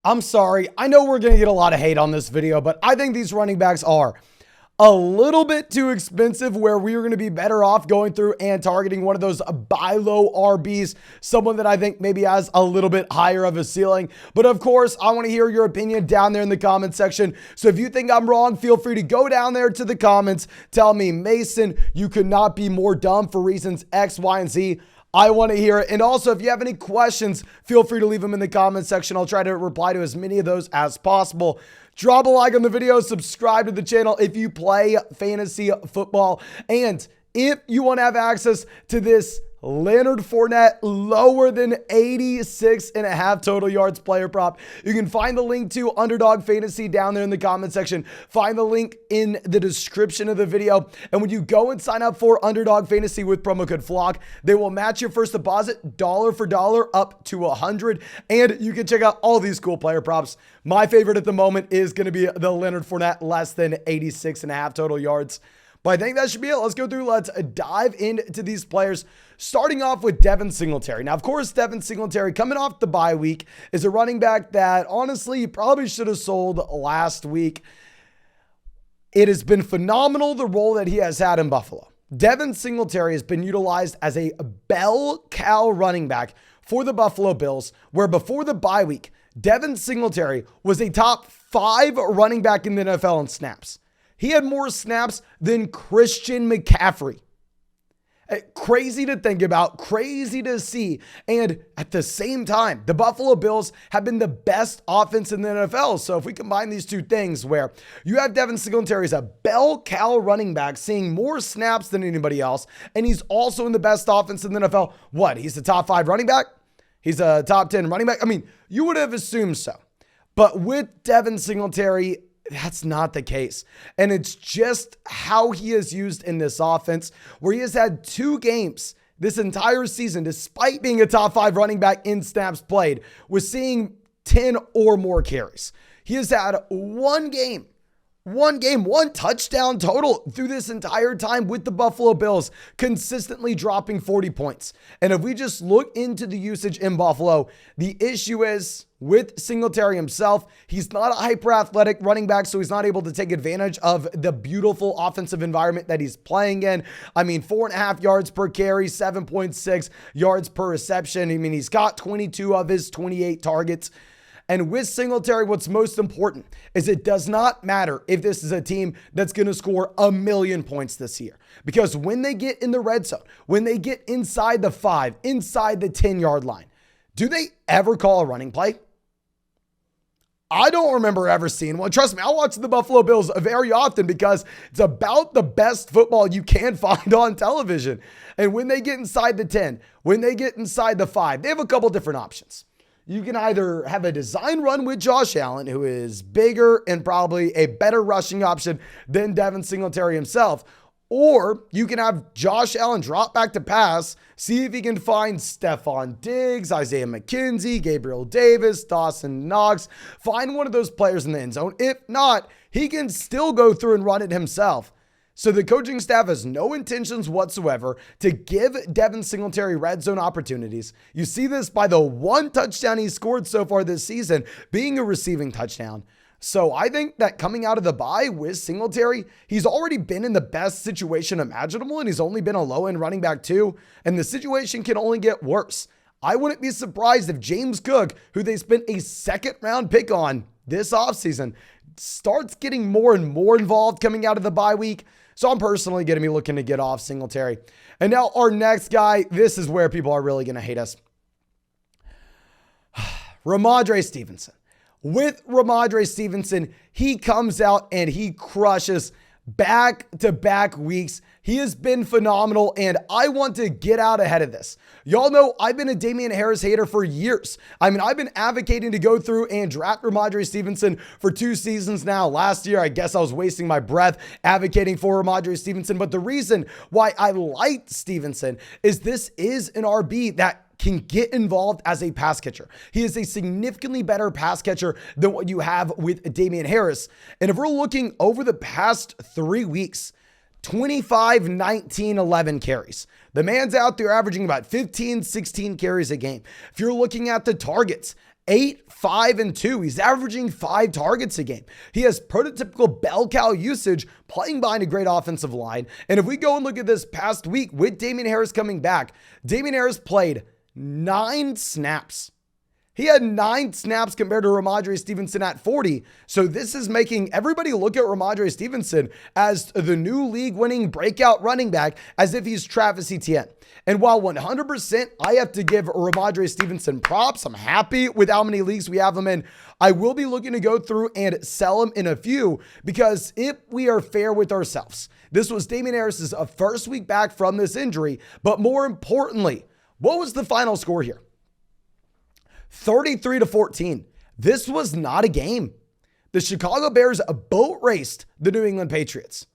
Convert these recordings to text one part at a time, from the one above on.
I'm sorry. I know we're going to get a lot of hate on this video, but I think these running backs are a little bit too expensive where we are going to be better off going through and targeting one of those buy low RBs, someone that I think maybe has a little bit higher of a ceiling. But of course, I want to hear your opinion down there in the comment section. So if you think I'm wrong, feel free to go down there to the comments. Tell me, Mason, you could not be more dumb for reasons X, Y, and Z. I want to hear it. And also, if you have any questions, feel free to leave them in the comment section. I'll try to reply to as many of those as possible. Drop a like on the video, subscribe to the channel if you play fantasy football. And if you want to have access to this Leonard Fournette lower than 86.5 total yards player prop, you can find the link to Underdog Fantasy down there in the comment section. Find the link in the description of the video. And when you go and sign up for Underdog Fantasy with promo code FLOCK, they will match your first deposit dollar for dollar up to 100. And you can check out all these cool player props. My favorite at the moment is going to be the Leonard Fournette less than 86.5 total yards. But I think that should be it. Let's go through. Let's dive into these players. Starting off with Devin Singletary. Now, of course, Devin Singletary coming off the bye week is a running back that honestly you probably should have sold last week. It has been phenomenal, the role that he has had in Buffalo. Devin Singletary has been utilized as a bell cow running back for the Buffalo Bills, where before the bye week, Devin Singletary was a top 5 running back in the NFL in snaps. He had more snaps than Christian McCaffrey. Crazy to think about, crazy to see. And at the same time, the Buffalo Bills have been the best offense in the NFL. So if we combine these two things where you have Devin Singletary as a bell cow running back, seeing more snaps than anybody else, and he's also in the best offense in the NFL. What? He's the top 5 running back? He's a top 10 running back? I mean, you would have assumed so. But with Devin Singletary, that's not the case. And it's just how he is used in this offense, where he has had 2 games this entire season, despite being a top 5 running back in snaps played, with seeing 10 or more carries. He has had one touchdown total through this entire time with the Buffalo Bills, consistently dropping 40 points. And if we just look into the usage in Buffalo, the issue is with Singletary himself, he's not a hyper athletic running back, so he's not able to take advantage of the beautiful offensive environment that he's playing in. I mean, 4.5 yards per carry, 7.6 yards per reception. I mean, he's got 22 of his 28 targets. And with Singletary, what's most important is it does not matter if this is a team that's going to score 1 million points this year. Because when they get in the red zone, when they get inside the 5, inside the 10-yard line, do they ever call a running play? I don't remember ever seeing one. Trust me, I watch the Buffalo Bills very often because it's about the best football you can find on television. And when they get inside the 10, when they get inside the 5, they have a couple different options. You can either have a design run with Josh Allen, who is bigger and probably a better rushing option than Devin Singletary himself, or you can have Josh Allen drop back to pass, see if he can find Stephon Diggs, Isaiah McKenzie, Gabriel Davis, Dawson Knox, find one of those players in the end zone. If not, he can still go through and run it himself. So the coaching staff has no intentions whatsoever to give Devin Singletary red zone opportunities. You see this by the 1 touchdown he scored so far this season being a receiving touchdown. So I think that coming out of the bye with Singletary, he's already been in the best situation imaginable, and he's only been a low-end running back too, and the situation can only get worse. I wouldn't be surprised if James Cook, who they spent a 2nd-round pick on this offseason, starts getting more and more involved coming out of the bye week. So I'm personally going to be looking to get off Singletary. And now our next guy, this is where people are really going to hate us. Madre Stevenson. With Madre Stevenson, he comes out and he crushes back-to-back weeks. He has been phenomenal, and I want to get out ahead of this. Y'all know I've been a Damian Harris hater for years. I mean, I've been advocating to go through and draft Madre Stevenson for 2 seasons now. Last year, I guess I was wasting my breath advocating for Madre Stevenson, but the reason why I liked Stevenson is this is an RB that can get involved as a pass catcher. He is a significantly better pass catcher than what you have with Damian Harris. And if we're looking over the past 3 weeks, 25, 19, 11 carries. The man's out there averaging about 15, 16 carries a game. If you're looking at the targets, 8, 5, and 2. He's averaging 5 targets a game. He has prototypical bell cow usage, playing behind a great offensive line. And if we go and look at this past week with Damien Harris coming back, Damien Harris played 9 snaps. He had 9 snaps compared to Madre Stevenson at 40. So this is making everybody look at Madre Stevenson as the new league-winning breakout running back, as if he's Travis Etienne. And while 100% I have to give Madre Stevenson props, I'm happy with how many leagues we have him in, I will be looking to go through and sell him in a few, because if we are fair with ourselves, this was Damien Harris's first week back from this injury. But more importantly, what was the final score here? 33-14. This was not a game. The Chicago Bears boat raced the New England Patriots.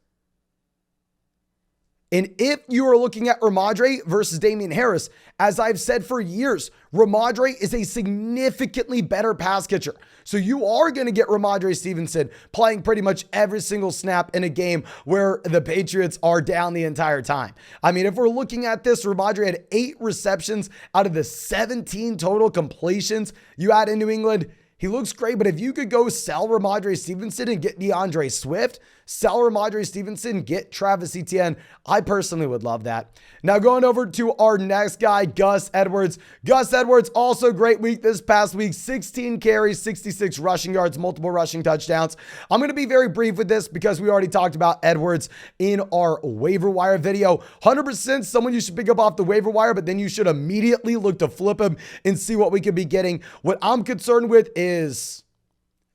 And if you are looking at Rhamondre versus Damien Harris, as I've said for years, Rhamondre is a significantly better pass catcher. So you are going to get Rhamondre Stevenson playing pretty much every single snap in a game where the Patriots are down the entire time. I mean, if we're looking at this, Rhamondre had 8 receptions out of the 17 total completions you had in New England. He looks great, but if you could go sell Rhamondre Stevenson and get DeAndre Swift, sell Rhamondre Stevenson, get Travis Etienne, I personally would love that. Now going over to our next guy, Gus Edwards. Gus Edwards, also great week this past week, 16 carries, 66 rushing yards, multiple rushing touchdowns. I'm going to be very brief with this because we already talked about Edwards in our waiver wire video. 100% someone you should pick up off the waiver wire, but then you should immediately look to flip him and see what we could be getting. What I'm concerned with is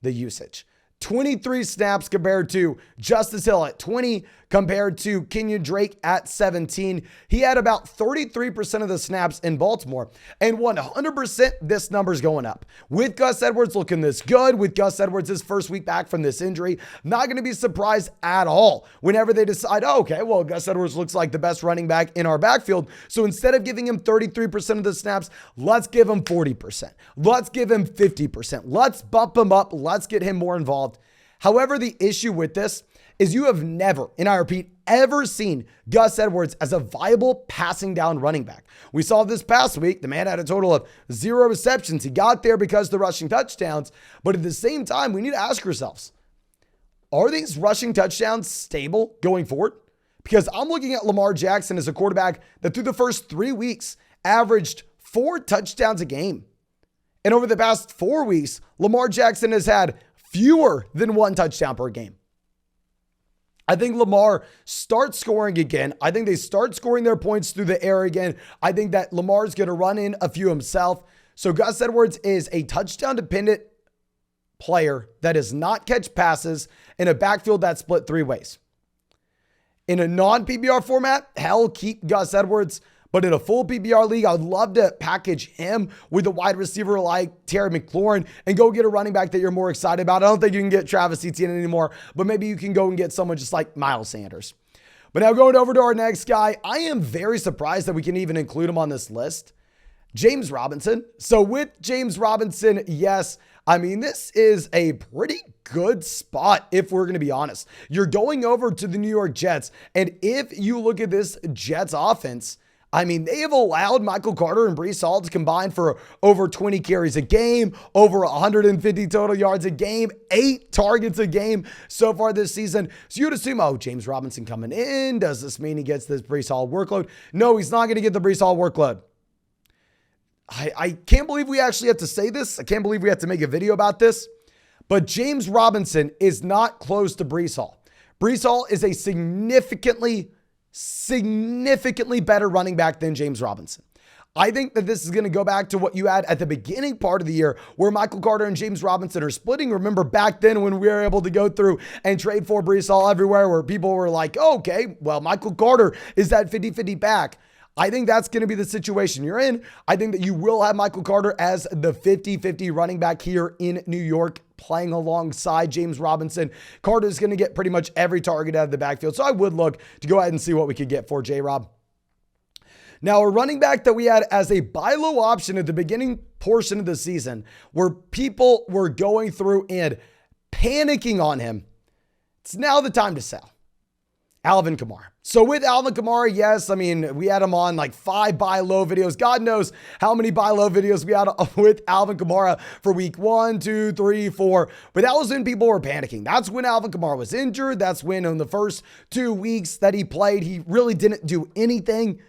the usage. 23 snaps compared to Justice Hill at 20, compared to Kenyon Drake at 17. He had about 33% of the snaps in Baltimore, and 100% this number's going up. With Gus Edwards looking this good, with Gus Edwards his first week back from this injury, not going to be surprised at all whenever they decide, oh, okay, well, Gus Edwards looks like the best running back in our backfield. So instead of giving him 33% of the snaps, let's give him 40%. Let's give him 50%. Let's bump him up. Let's get him more involved. However, the issue with this is you have never, and I repeat, ever seen Gus Edwards as a viable passing down running back. We saw this past week, the man had a total of 0 receptions. He got there because of the rushing touchdowns, but at the same time, we need to ask ourselves, are these rushing touchdowns stable going forward? Because I'm looking at Lamar Jackson as a quarterback that through the first 3 weeks averaged 4 touchdowns a game. And over the past 4 weeks, Lamar Jackson has had fewer than 1 touchdown per game. I think Lamar starts scoring again. I think they start scoring their points through the air again. I think that Lamar's going to run in a few himself. So Gus Edwards is a touchdown-dependent player that does not catch passes in a backfield that's split 3 ways. In a non-PPR format, hell, keep Gus Edwards. But in a full PPR league, I would love to package him with a wide receiver like Terry McLaurin and go get a running back that you're more excited about. I don't think you can get Travis Etienne anymore, but maybe you can go and get someone just like Miles Sanders. But now going over to our next guy, I am very surprised that we can even include him on this list. James Robinson. So with James Robinson, yes, I mean, this is a pretty good spot if we're going to be honest. You're going over to the New York Jets, and if you look at this Jets offense, I mean, they have allowed Michael Carter and Breece Hall to combine for over 20 carries a game, over 150 total yards a game, 8 targets a game so far this season. So you'd assume, oh, James Robinson coming in. Does this mean he gets this Breece Hall workload? No, he's not going to get the Breece Hall workload. I can't believe we actually have to say this. I can't believe we have to make a video about this. But James Robinson is not close to Breece Hall. Breece Hall is a significantly better running back than James Robinson. I think that this is going to go back to what you had at the beginning part of the year where Michael Carter and James Robinson are splitting. Remember back then when we were able to go through and trade for Breece Hall everywhere where people were like, oh, okay, well, Michael Carter is that 50-50 back. I think that's going to be the situation you're in. I think that you will have Michael Carter as the 50-50 running back here in New York playing alongside James Robinson. Carter's going to get pretty much every target out of the backfield. So I would look to go ahead and see what we could get for J-Rob. Now, a running back that we had as a buy low option at the beginning portion of the season where people were going through and panicking on him, it's now the time to sell. Alvin Kamara. So with Alvin Kamara, yes, I mean, we had him on like 5 buy low videos. God knows how many buy low videos we had with Alvin Kamara for week 1, 2, 3, 4. But that was when people were panicking. That's when Alvin Kamara was injured. That's when in the first 2 weeks that he played, he really didn't do anything.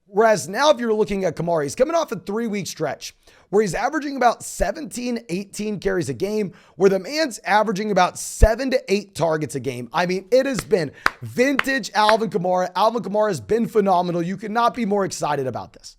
Whereas now if you're looking at Kamara, he's coming off a 3-week stretch where he's averaging about 17, 18 carries a game, where the man's averaging about 7 to 8 targets a game. I mean, it has been vintage Alvin Kamara. Alvin Kamara has been phenomenal. You could not be more excited about this.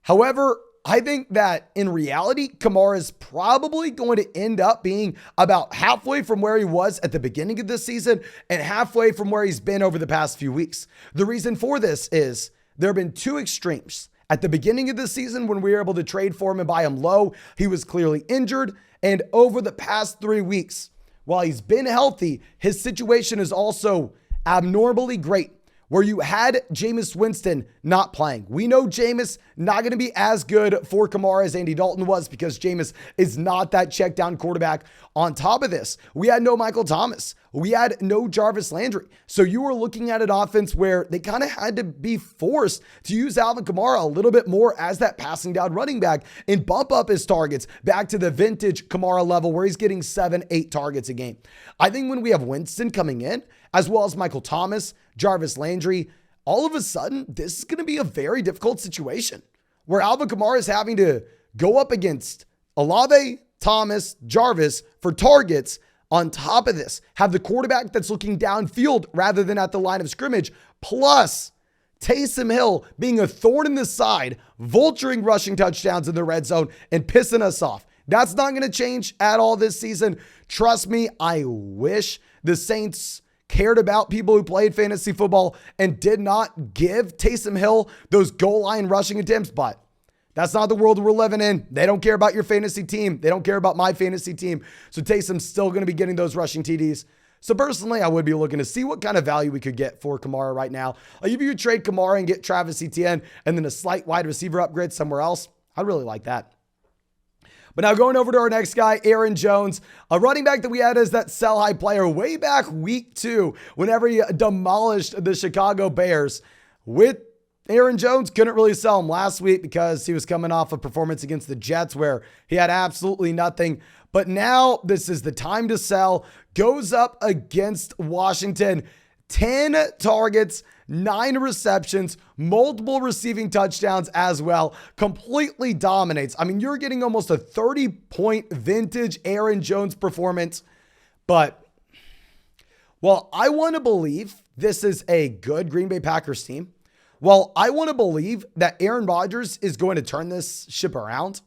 However, I think that in reality, Kamara is probably going to end up being about halfway from where he was at the beginning of this season and halfway from where he's been over the past few weeks. The reason for this is there have been 2 extremes. At the beginning of the season, when we were able to trade for him and buy him low, he was clearly injured. And over the past 3 weeks, while he's been healthy, his situation is also abnormally great, where you had Jameis Winston not playing. We know Jameis not going to be as good for Kamara as Andy Dalton was because Jameis is not that check down quarterback. On top of this, we had no Michael Thomas. We had no Jarvis Landry. So you were looking at an offense where they kind of had to be forced to use Alvin Kamara a little bit more as that passing down running back and bump up his targets back to the vintage Kamara level where he's getting 7, 8 targets a game. I think when we have Winston coming in, as well as Michael Thomas, Jarvis Landry, all of a sudden, this is going to be a very difficult situation where Alvin Kamara is having to go up against Olave, Thomas, Jarvis for targets. On top of this, have the quarterback that's looking downfield rather than at the line of scrimmage, plus Taysom Hill being a thorn in the side, vulturing rushing touchdowns in the red zone and pissing us off. That's not going to change at all this season. Trust me, I wish the Saints cared about people who played fantasy football and did not give Taysom Hill those goal line rushing attempts, but that's not the world we're living in. They don't care about your fantasy team. They don't care about my fantasy team. So Taysom's still going to be getting those rushing TDs. So personally, I would be looking to see what kind of value we could get for Kamara right now. Like if you could trade Kamara and get Travis Etienne and then a slight wide receiver upgrade somewhere else, I'd really like that. But now going over to our next guy, Aaron Jones, a running back that we had as that sell high player way back week 2, whenever he demolished the Chicago Bears. With Aaron Jones, couldn't really sell him last week because he was coming off a performance against the Jets where he had absolutely nothing. But now this is the time to sell. Goes up against Washington. 10 targets, 9 receptions, multiple receiving touchdowns as well. Completely dominates. I mean, you're getting almost a 30-point vintage Aaron Jones performance. But, well, I want to believe this is a good Green Bay Packers team. Well, I want to believe that Aaron Rodgers is going to turn this ship around.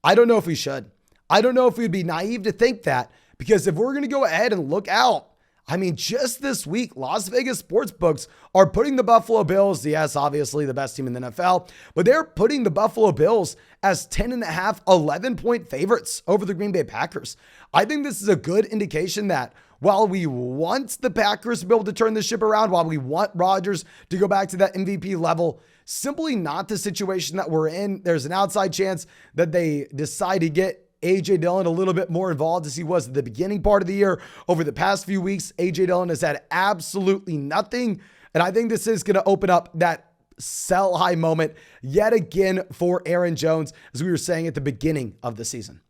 I don't know if we should. I don't know if we'd be naive to think that, because if we're going to go ahead and look out, I mean, just this week, Las Vegas sportsbooks are putting the Buffalo Bills, yes, obviously the best team in the NFL, but they're putting the Buffalo Bills as 10.5, 11-point favorites over the Green Bay Packers. I think this is a good indication that while we want the Packers to be able to turn the ship around, while we want Rodgers to go back to that MVP level, simply not the situation that we're in. There's an outside chance that they decide to get A.J. Dillon a little bit more involved as he was at the beginning part of the year. Over the past few weeks, A.J. Dillon has had absolutely nothing. And I think this is going to open up that sell high moment yet again for Aaron Jones, as we were saying at the beginning of the season.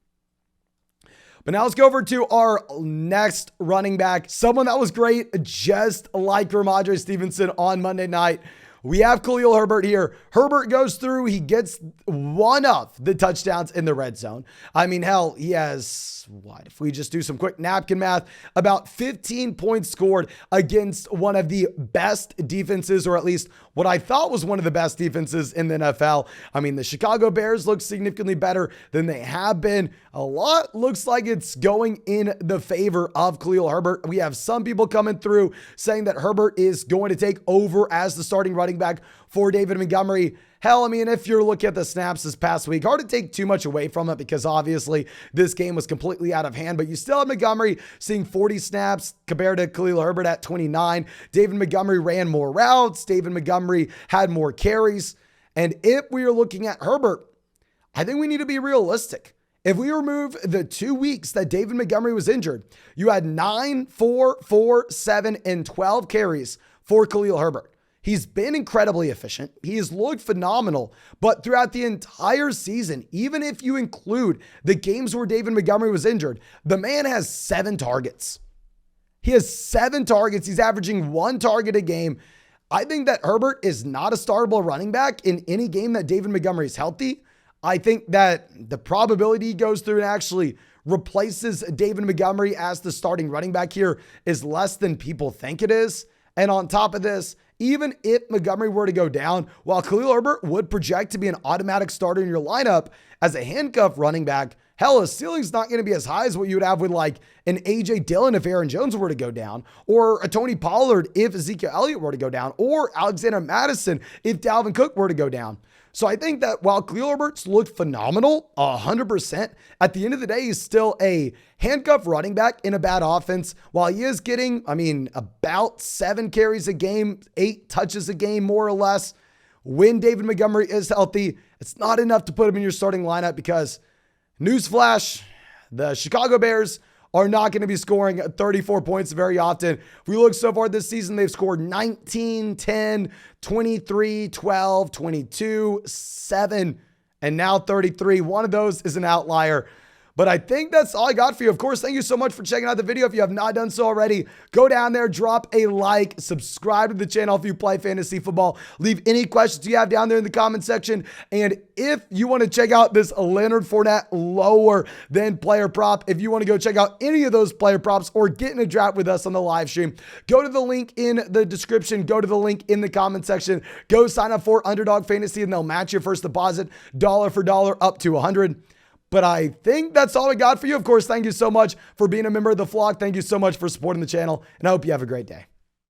But now let's go over to our next running back, someone that was great, just like Madre Stevenson on Monday night. We have Khalil Herbert here. Herbert goes through. He gets one of the touchdowns in the red zone. I mean, hell, he has, what, if we just do some quick napkin math, about 15 points scored against one of the best defenses, or at least what I thought was one of the best defenses in the NFL. I mean, the Chicago Bears look significantly better than they have been. A lot looks like it's going in the favor of Khalil Herbert. We have some people coming through saying that Herbert is going to take over as the starting running back for David Montgomery. Hell, I mean, if you're looking at the snaps this past week, hard to take too much away from it because obviously this game was completely out of hand, but you still have Montgomery seeing 40 snaps compared to Khalil Herbert at 29. David Montgomery ran more routes. David Montgomery had more carries. And if we are looking at Herbert, I think we need to be realistic. If we remove the 2 weeks that David Montgomery was injured, you had 9, 4, 4, 7, and 12 carries for Khalil Herbert. He's been incredibly efficient. He has looked phenomenal, but throughout the entire season, even if you include the games where David Montgomery was injured, the man has 7 targets. He has 7 targets. He's averaging 1 target a game. I think that Herbert is not a startable running back in any game that David Montgomery is healthy. I think that the probability he goes through and actually replaces David Montgomery as the starting running back here is less than people think it is. And on top of this, even if Montgomery were to go down, while Khalil Herbert would project to be an automatic starter in your lineup as a handcuff running back, hell, his ceiling's not going to be as high as what you would have with like an A.J. Dillon if Aaron Jones were to go down, or a Tony Pollard if Ezekiel Elliott were to go down, or Alexander Madison if Dalvin Cook were to go down. So I think that while Khalil Herbert's looked phenomenal, 100%, at the end of the day, he's still a handcuff running back in a bad offense. While he is getting, about 7 carries a game, 8 touches a game, more or less, when David Montgomery is healthy, it's not enough to put him in your starting lineup because, newsflash, the Chicago Bears are not going to be scoring 34 points very often. If we look so far this season, they've scored 19, 10, 23, 12, 22, 7, and now 33. One of those is an outlier. But I think that's all I got for you. Of course, thank you so much for checking out the video. If you have not done so already, go down there, drop a like, subscribe to the channel if you play fantasy football. Leave any questions you have down there in the comment section. And if you want to check out this Leonard Fournette lower than player prop, if you want to go check out any of those player props or get in a draft with us on the live stream, go to the link in the description, go to the link in the comment section, go sign up for Underdog Fantasy and they'll match your first deposit dollar for dollar up to $100. But I think that's all I got for you. Of course, thank you so much for being a member of the flock. Thank you so much for supporting the channel, and I hope you have a great day.